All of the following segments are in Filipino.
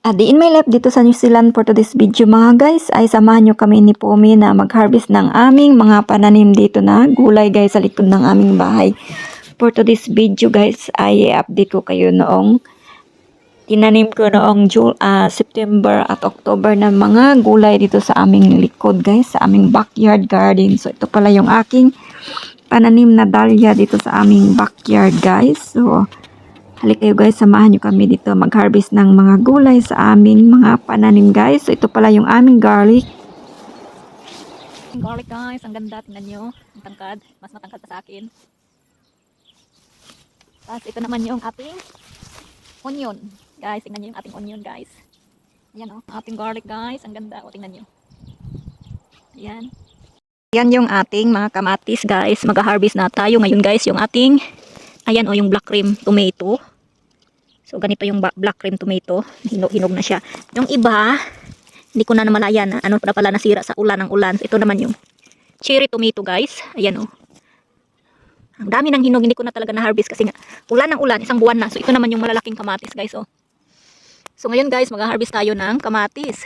Day in my life dito sa New Zealand for today's video mga guys ay samahan nyo kami ni Pomi na mag-harvest ng aming mga pananim dito na gulay guys sa likod ng aming bahay. For today's video guys ay update ko kayo noong tinanim ko noong September at October na mga gulay dito sa aming likod guys, sa aming backyard garden. So ito pala yung aking pananim na dahlia dito sa aming backyard guys. So halika kayo guys, samahan nyo kami dito mag-harvest ng mga gulay sa aming mga pananim guys. So ito pala yung aming garlic. Garlic guys, ang ganda, tingnan nyo. Ang tangkad, mas matangkad pa sa akin. Tapos ito naman yung ating onion. Guys, tingnan nyo yung ating onion guys. Ayan o, ating garlic guys, ang ganda. O, tingnan nyo. Ayan. Ayan yung ating mga kamatis guys. Mag-harvest na tayo ngayon guys. Yung ating, ayan o, yung black cream tomato. So ganito yung black cream tomato. Hinog na siya. Yung iba, hindi ko na namalayan na ano pala nasira sa ulan ng ulan. So, ito naman yung cherry tomato guys. Ayan o. Ang dami ng hinog, hindi ko na talaga na-harvest kasi nga ulan ng ulan, isang buwan na. So ito naman yung malalaking kamatis guys oh. So ngayon guys, mag-harvest tayo ng kamatis.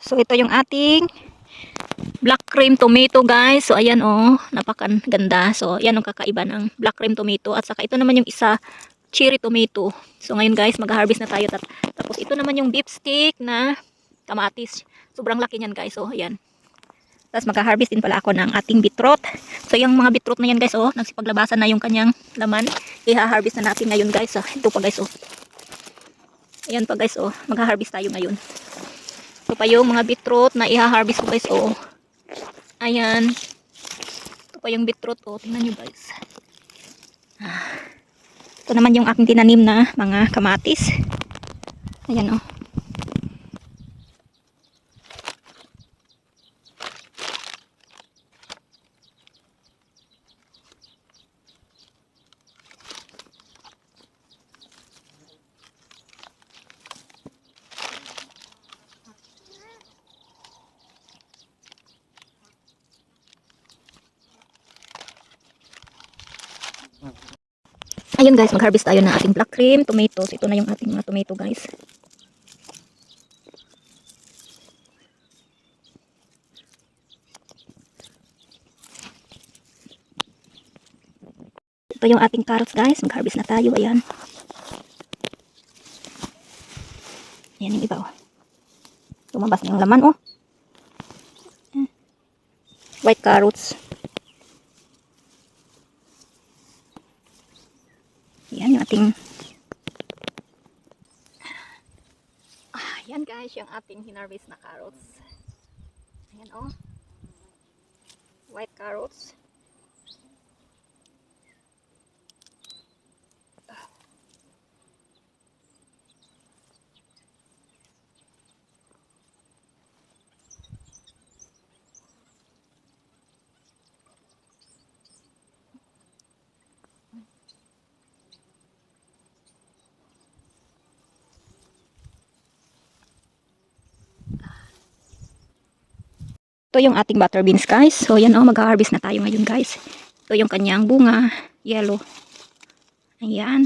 So ito yung ating black cream tomato guys. So ayan oh, napakaganda. So ayan ang kakaiba ng black cream tomato. At saka ito naman yung isa, cherry tomato. So ngayon guys, mag-harvest na tayo. Tapos ito naman yung beef stick na kamatis. Sobrang laki niyan guys oh, ayan. Tapos mag-harvest din pala ako ng ating beetroot. So yung mga beetroot na yan guys oh, nagsipaglabasan na yung kanyang laman. I-harvest na natin ngayon guys. Ito pa guys oh. Ayan pa guys oh, mag-harvest tayo ngayon. Ito pa yung mga beetroot na i-harvest ko guys oh. Ayan. Ito pa yung beetroot oh, tingnan nyo guys. Ito naman yung aking tinanim na mga kamatis. Ayan oh. Ayun guys, mag-harvest tayo ng ating black cream tomatoes. Ito na yung ating mga tomato guys. Ito yung ating carrots guys. Mag-harvest na tayo. Ayan. Ayan yung iba oh. Lumabas na yung laman oh. White carrots. Ayan yung ating ayan guys, yung ating hinarvest na carrots. Ayan oh. White carrots. Ito yung ating butter beans guys. So yan oh, mag-harvest na tayo ngayon guys. Ito yung kanyang bunga, yellow. Ayan.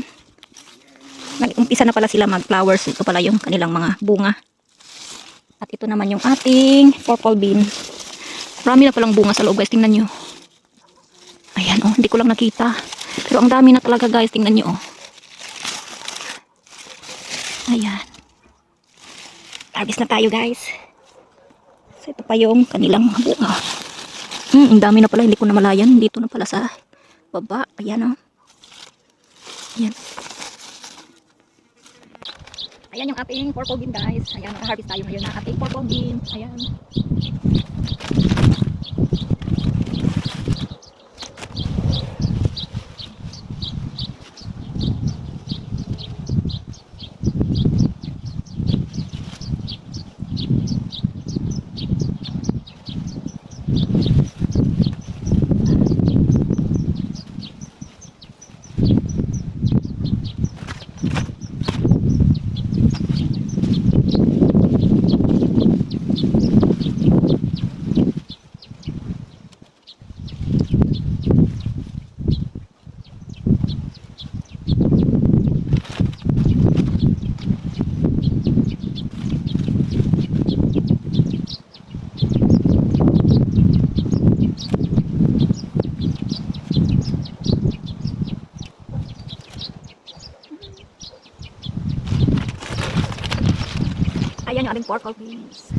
Nag-umpisa na pala sila mag-flowers. Ito pala yung kanilang mga bunga. At ito naman yung ating purple bean. Marami na palang bunga sa loob guys, tingnan nyo. Ayan oh, hindi ko lang nakita. Pero ang dami na talaga guys, tingnan nyo oh. Ayan. Harvest na tayo guys. So ito pa yung kanilang mga bunga. Ang dami na pala, hindi ko na malayan. Dito na pala sa baba. Ayan o. Ayan. Ayan yung ating purple bean guys. Ayan, naka-harvest tayo ngayon ng ating purple bean. Ayan. Ayan yung ating pork beans.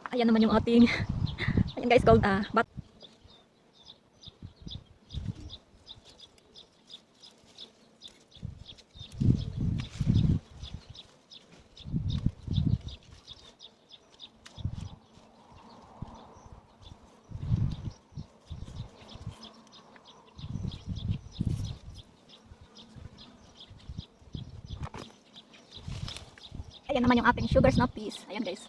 Ayan naman yung ating ayan guys, called bat. Ayan naman yung ating sugar snappies. Ayan guys.